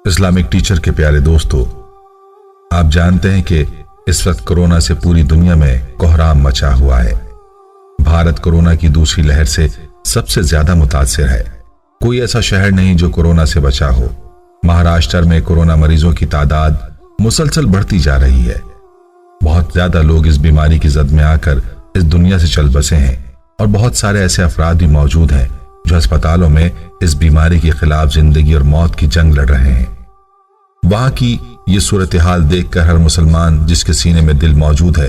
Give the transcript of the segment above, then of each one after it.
Islamic teacher के प्यारे दोस्तों, आप जानते हैं कि इस वक्त कोरोना से पूरी दुनिया में कोहराम मचा हुआ है। भारत कोरोना की दूसरी लहर से सबसे ज्यादा मुतासिर है। कोई ऐसा शहर नहीं जो कोरोना से बचा हो। महाराष्ट्र में कोरोना मरीजों की तादाद मुसलसल बढ़ती जा रही है। बहुत ज्यादा लोग इस बीमारी की जद में आकर इस दुनिया से चल बसे हैं और बहुत सारे ऐसे अफराद भी मौजूद हैं जो अस्पतालों में इस बीमारी के खिलाफ जिंदगी और मौत की जंग लड़ रहे हैं। वहां की ये सूरत हाल देखकर हर मुसलमान जिसके सीने में दिल मौजूद है,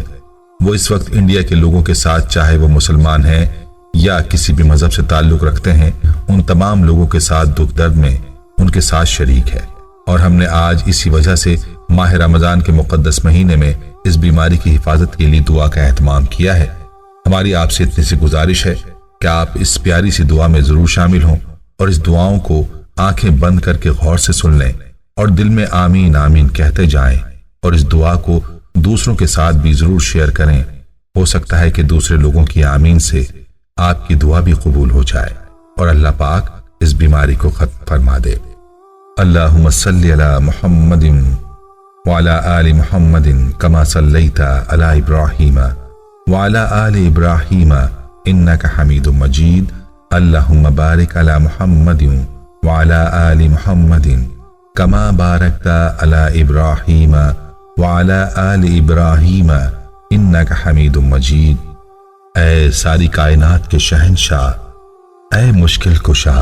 वो इस वक्त इंडिया के लोगों के साथ, चाहे वो मुसलमान हैं या किसी भी मजहब से ताल्लुक रखते हैं, उन तमाम लोगों के साथ दुख दर्द में उनके साथ शरीक है। और हमने आज इसी वजह से माह रमजान के मुकद्दस महीने में इस बीमारी की हिफाजत के लिए दुआ का एहतमाम किया है। हमारी आपसे इतनी सी गुजारिश है कि आप इस प्यारी सी दुआ में जरूर शामिल हों और इस दुआओं को आंखें बंद करके गौर से सुन लें और दिल में आमीन आमीन कहते जाएं और इस दुआ को दूसरों के साथ भी जरूर शेयर करें। हो सकता है कि दूसरे लोगों की आमीन से आपकी दुआ भी कबूल हो जाए और अल्लाह पाक इस बीमारी को खत्म फरमा दे। अल्लाहुम्मा सल्ली अला मुहम्मदिन व अला आलि मुहम्मदिन कमा सल्लैता अला इब्राहीम व अला आलि इब्राहीम इन्नका हमीदुम मजीद। अल्लाहुम्मा बारिक अला मुहम्मदिन व अला आलि मुहम्मदिन कमा बारकता अला इब्राहीम व अला आलि इब्राहीम इन्नका हमीदुम मजीद। ऐ सारी कायनात के शहंशाह, ऐ मुश्किल कुशा,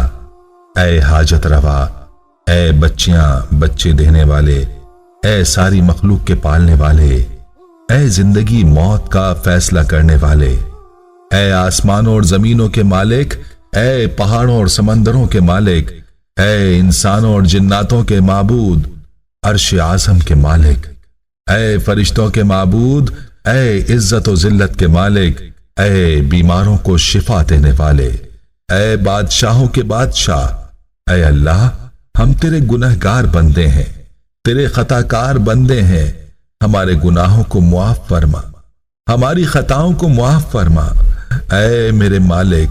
ऐ हाजत रवा, ऐ बच्चियां बच्चे देने वाले, ऐ सारी मखलूक के पालने वाले, ऐ जिंदगी मौत का फैसला करने वाले, ऐ आसमानों और जमीनों के मालिक, ऐ पहाड़ों और समंदरों के मालिक, ऐ इंसानों और जिन्नातों के माबूद, अर्श आज़म के मालिक, ऐ फरिश्तों के माबूद, ऐ इज्जत और जिल्लत के मालिक, ऐ बीमारों को शिफा देने वाले, ऐ बादशाहों के बादशाह, ऐ अल्लाह हम तेरे गुनहगार बंदे हैं, तेरे खताकार बंदे हैं। हमारे गुनाहों को मुआफ फरमा, हमारी खताओं को मुआफ फरमा। ऐ मेरे मालिक,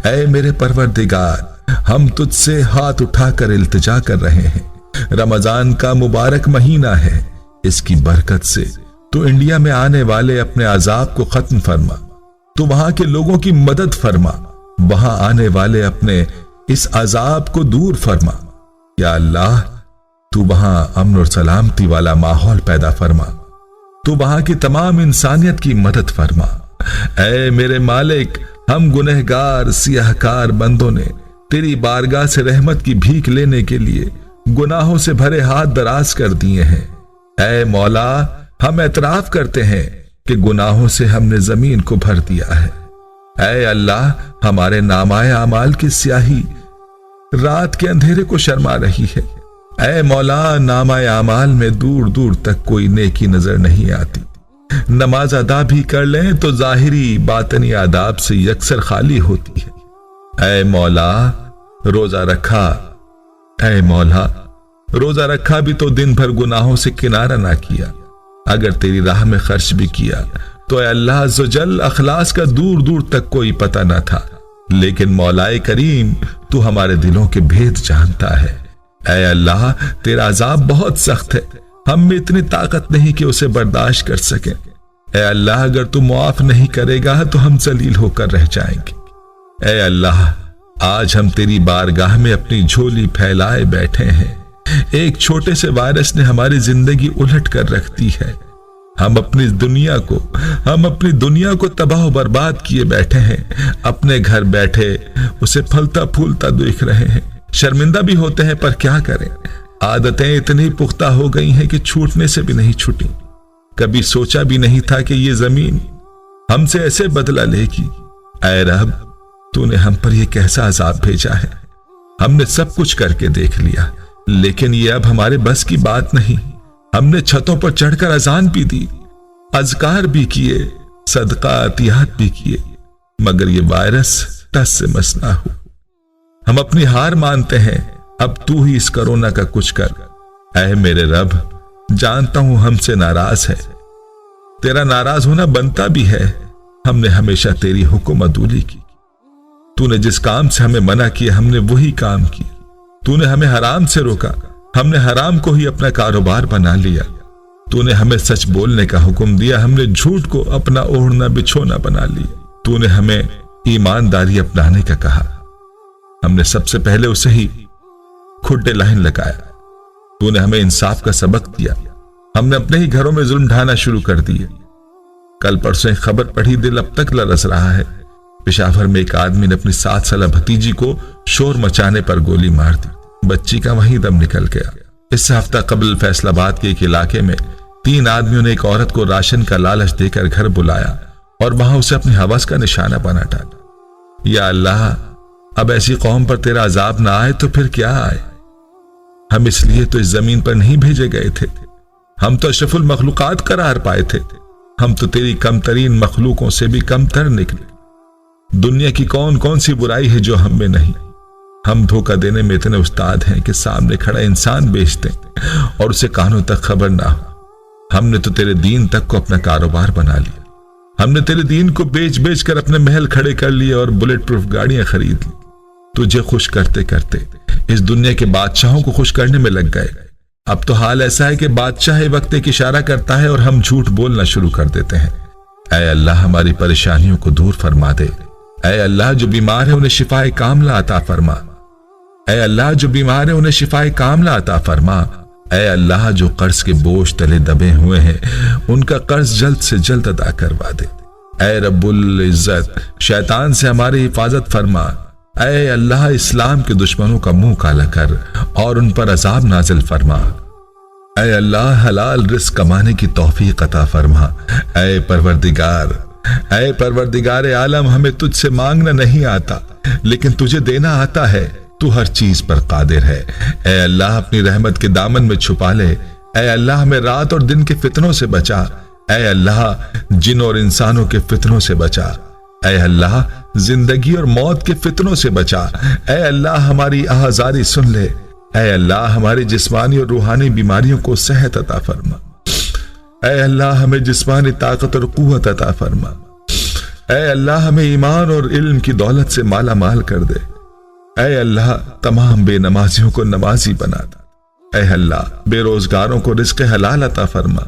ऐ मेरे परवरदिगार, हम तुझसे हाथ उठाकर इल्तिजा कर रहे हैं। रमजान का मुबारक महीना है, इसकी बरकत से तो इंडिया में आने वाले अपने अजाब को खत्म फरमा, तो वहां के लोगों की मदद फरमा, वहां आने वाले अपने इस अजाब को दूर फरमा। या अल्लाह तू वहां अमन और सलामती वाला माहौल पैदा फरमा, तू वहां की तमाम इंसानियत की मदद फरमा। ऐ मेरे मालिक, हम गुनहगार सियाहकार बंदों ने तेरी बारगाह से रहमत की भीख लेने के लिए गुनाहों से भरे हाथ दराज कर दिए हैं। ऐ मौला, हम एतराफ करते हैं कि गुनाहों से हमने जमीन को भर दिया है। ऐ अल्लाह, हमारे नामाए अमाल की स्याही रात के अंधेरे को शर्मा रही है। ऐ मौला, नामाए अमाल में दूर दूर तक कोई नेकी नजर नहीं आती। नमाज अदा भी कर लें तो जाहिरी बातनी आदाब से यकसर खाली होती है। ऐ मौला, रोजा रखा, ऐ मौला, रोजा रखा भी तो दिन भर गुनाहों से किनारा ना किया। अगर तेरी राह में खर्च भी किया तो ऐ अल्लाह अज़्ज़वजल अखलास का दूर दूर तक कोई पता ना था। लेकिन मौलाए करीम, तू हमारे दिलों के भेद जानता है। ऐ अल्लाह, तेरा अजाब बहुत सख्त है, हम में इतनी ताकत नहीं कि उसे बर्दाश्त कर सकें। ऐ अल्लाह, अगर तू मुआफ नहीं करेगा तो हम जलील होकर रह जाएंगे। ऐ अल्लाह, आज हम तेरी बारगाह में अपनी झोली फैलाए बैठे हैं। एक छोटे से वायरस ने हमारी जिंदगी उलट कर रख दी है। हम अपनी दुनिया को तबाह बर्बाद किए बैठे हैं। अपने घर बैठे उसे फलता फूलता देख रहे हैं। शर्मिंदा भी होते हैं, पर क्या करें, आदतें इतनी पुख्ता हो गई हैं कि छूटने से भी नहीं छूटी। कभी सोचा भी नहीं था कि ये जमीन हमसे ऐसे बदला लेगी। ऐ रब, तूने हम पर यह कैसा अजाब भेजा है। हमने सब कुछ करके देख लिया, लेकिन ये अब हमारे बस की बात नहीं। हमने छतों पर चढ़कर अजान भी दी, अज़कार भी किए, सदका अतियात भी किए, मगर ये वायरस टस से मस ना हो। हम अपनी हार मानते हैं, अब तू ही इस कोरोना का कुछ कर। ऐ मेरे रब, जानता हूं हमसे नाराज है, तेरा नाराज होना बनता भी है। हमने हमेशा तेरी हुक्म अदूली की। तूने जिस काम से हमें मना किया हमने वही काम किया। तूने हमें हराम से रोका, ہم نے حرام کو ہی اپنا کاروبار بنا لیا۔ تو نے ہمیں سچ بولنے کا حکم دیا، ہم نے جھوٹ کو اپنا اوڑھنا بچھونا بنا لیا۔ تو نے ہمیں ایمانداری اپنانے کا کہا، ہم نے سب سے پہلے اسے ہی کھڈے لائن لگایا۔ تو نے ہمیں انصاف کا سبق دیا، ہم نے اپنے ہی گھروں میں ظلم ڈھانا شروع کر دیے۔ کل پرسوں ایک خبر پڑھی، دل اب تک لرز رہا ہے۔ پشاور میں ایک آدمی نے اپنی 7 سالہ بھتیجی کو شور مچانے پر گولی مار دی، بچی کا وہیں دم نکل گیا۔ اس سے ہفتہ قبل فیصل آباد کے ایک علاقے میں 3 آدمیوں نے ایک عورت کو راشن کا لالچ دے کر گھر بلایا اور وہاں اسے اپنی ہوس کا نشانہ بنا ڈالا۔ یا اللہ، اب ایسی قوم پر تیرا عذاب نہ آئے تو پھر کیا آئے؟ ہم اس لیے تو اس زمین پر نہیں بھیجے گئے تھے، ہم تو اشرف المخلوقات قرار پائے تھے، ہم تو تیری کم ترین مخلوقوں سے بھی کم تر نکلے۔ دنیا کی کون کون سی برائی ہے جو ہم میں نہیں؟ ہم دھوکہ دینے میں اتنے استاد ہیں کہ سامنے کھڑا انسان بیچ دیں اور اسے کانوں تک خبر نہ ہو۔ ہم نے تو تیرے دین تک کو اپنا کاروبار بنا لیا، ہم نے تیرے دین کو بیچ کر اپنے محل کھڑے کر لیے اور بلٹ پروف گاڑیاں خرید لی۔ تجھے خوش کرتے کرتے اس دنیا کے بادشاہوں کو خوش کرنے میں لگ گئے۔ اب تو حال ایسا ہے کہ بادشاہ وقت ایک اشارہ کرتا ہے اور ہم جھوٹ بولنا شروع کر دیتے ہیں۔ اے اللہ، ہماری پریشانیوں کو دور فرما دے۔ اے اللہ، جو بیمار ہے انہیں شفائے کاملہ عطا فرما۔ اے اللہ، جو بیمار ہے انہیں شفائے کاملہ عطا فرما۔ اے اللہ، جو قرض کے بوجھ تلے دبے ہوئے ہیں ان کا قرض جلد سے جلد ادا کروا دے۔ اے رب العزت، شیطان سے ہماری حفاظت فرما۔ اے اللہ، اسلام کے دشمنوں کا منہ کالا کر اور ان پر عذاب نازل فرما۔ اے اللہ، حلال رزق کمانے کی توفیق عطا فرما۔ اے پروردگار عالم، ہمیں تجھ سے مانگنا نہیں آتا لیکن تجھے دینا آتا ہے، تو ہر چیز پر قادر ہے۔ اے اللہ، اپنی رحمت کے دامن میں چھپا لے۔ اے اللہ، ہمیں رات اور دن کے فتنوں سے بچا۔ اے اللہ، جن اور انسانوں کے فتنوں سے بچا۔ اے اللہ، زندگی اور موت کے فتنوں سے بچا۔ اے اللہ، ہماری آہذاری سن لے۔ اے اللہ، ہماری جسمانی اور روحانی بیماریوں کو صحت عطا فرما۔ اے اللہ، ہمیں جسمانی طاقت اور قوت عطا فرما۔ اے اللہ، ہمیں ایمان اور علم کی دولت سے مالا مال کر دے۔ اے اللہ، تمام بے نمازیوں کو نمازی بنا دے۔ اے اللہ، بے روزگاروں کو رزق حلال عطا فرما۔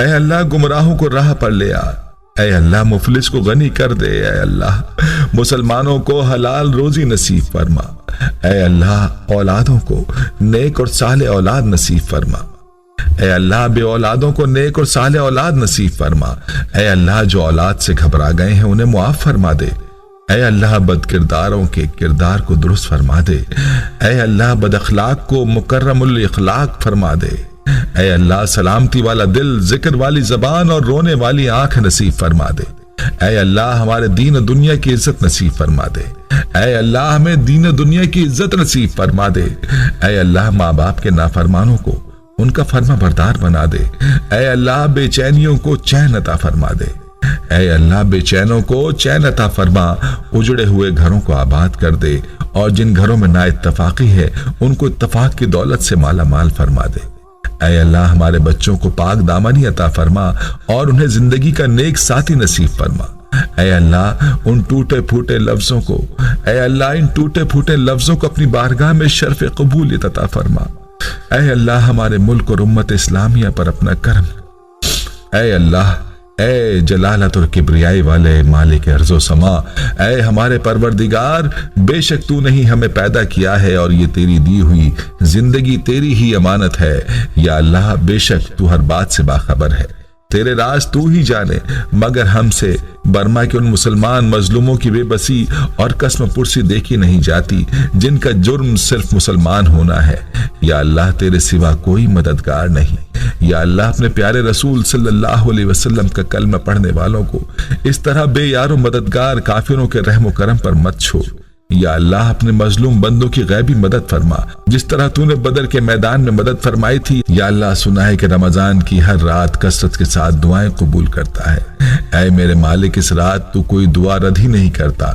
اے اللہ، گمراہوں کو راہ پر لے آ۔ اے اللہ، مفلس کو غنی کر دے۔ اے اللہ، مسلمانوں کو حلال روزی نصیب فرما۔ اے اللہ، اولادوں کو نیک اور صالح اولاد نصیب فرما۔ اے اللہ، بے اولادوں کو نیک اور صالح اولاد نصیب فرما۔ اے اللہ، جو اولاد سے گھبرا گئے ہیں انہیں معاف فرما دے۔ اے اللہ، بد کرداروں کے کردار کو درست فرما دے۔ اے اللہ، بد اخلاق کو مکرم الاخلاق فرما دے۔ اے اللہ، سلامتی والا دل، ذکر والی زبان اور رونے والی آنکھ نصیب فرما دے۔ اے اللہ، ہمارے دین و دنیا کی عزت نصیب فرما دے۔ اے اللہ، ہمیں دین و دنیا کی عزت نصیب فرما دے۔ اے اللہ، ماں باپ کے نافرمانوں کو ان کا فرما بردار بنا دے۔ اے اللہ، بے چینیوں کو چین عطا فرما دے۔ اے اللہ، بے چینوں کو چین عطا فرما، اجڑے ہوئے گھروں کو آباد کر دے اور جن گھروں میں نا اتفاقی ہے ان کو اتفاق کی دولت سے مالا مال فرما دے۔ اے اللہ، ہمارے بچوں کو پاک دامنی عطا فرما اور انہیں زندگی کا نیک ساتھی نصیب فرما۔ اے اللہ، ان ٹوٹے پھوٹے لفظوں کو اپنی بارگاہ میں شرف قبولیت عطا فرما۔ اے اللہ، ہمارے ملک اور امت اسلامیہ پر اپنا کرم۔ اے اللہ، اے جلالت اور کبریائی والے مالک ارض و سما، اے ہمارے پروردگار، بے شک تو نے ہی ہمیں پیدا کیا ہے اور یہ تیری دی ہوئی زندگی تیری ہی امانت ہے۔ یا اللہ، بے شک تو ہر بات سے باخبر ہے، تیرے راز تو ہی جانے، مگر ہم سے برما کے ان مسلمان مظلوموں کی بے بسی اور قسم پرسی دیکھی نہیں جاتی جن کا جرم صرف مسلمان ہونا ہے۔ یا اللہ، تیرے سوا کوئی مددگار نہیں۔ یا اللہ، اپنے پیارے رسول صلی اللہ علیہ وسلم کا کلمہ پڑھنے والوں کو اس طرح بے یار و مددگار کافروں کے رحم و کرم پر مت چھوڑ۔ یا اللہ، اپنے مظلوم بندوں کی غیبی مدد فرما جس طرح تو نے بدر کے میدان میں مدد فرمائی تھی۔ یا اللہ، سنا ہے کہ رمضان کی ہر رات کثرت کے ساتھ دعائیں قبول کرتا ہے۔ اے میرے مالک، اس رات تو کوئی دعا رد ہی نہیں کرتا۔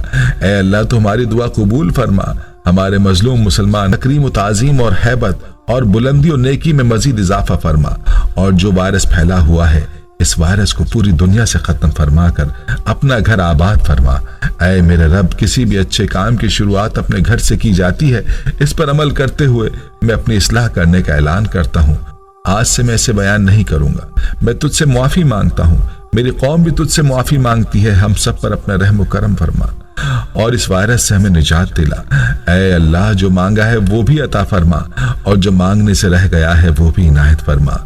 اے اللہ، تو ہماری دعا قبول فرما، ہمارے مظلوم مسلمان تکریم و تعظیم اور ہیبت اور بلندی و نیکی میں مزید اضافہ فرما، اور جو وائرس پھیلا ہوا ہے इस वायरस को पूरी दुनिया से खत्म फरमा कर अपना घर आबाद फरमा। ऐ मेरे रब, किसी भी अच्छे काम की शुरुआत अपने घर से की जाती है। इस पर अमल करते हुए मैं अपनी इस्लाह करने का ऐलान करता हूँ। आज से मैं इसे बयान नहीं करूंगा। मैं तुझसे मुआफी मांगता हूँ, मेरी कौम भी तुझसे मुआफी मांगती है। हम सब पर अपना रहम करम फरमा और इस वायरस से हमें निजात दिला। ऐ अल्लाह, जो मांगा है वो भी अता फरमा और जो मांगने से रह गया है वो भी इनायत फरमा।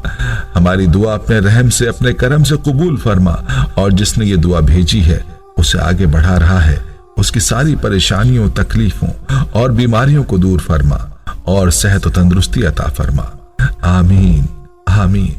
हमारी दुआ अपने रहम से, अपने करम से कबूल फरमा और जिसने ये दुआ भेजी है उसे आगे बढ़ा रहा है, उसकी सारी परेशानियों, तकलीफों और बीमारियों को दूर फरमा और सेहत और तंदुरुस्ती अता फरमा। आमीन आमीन।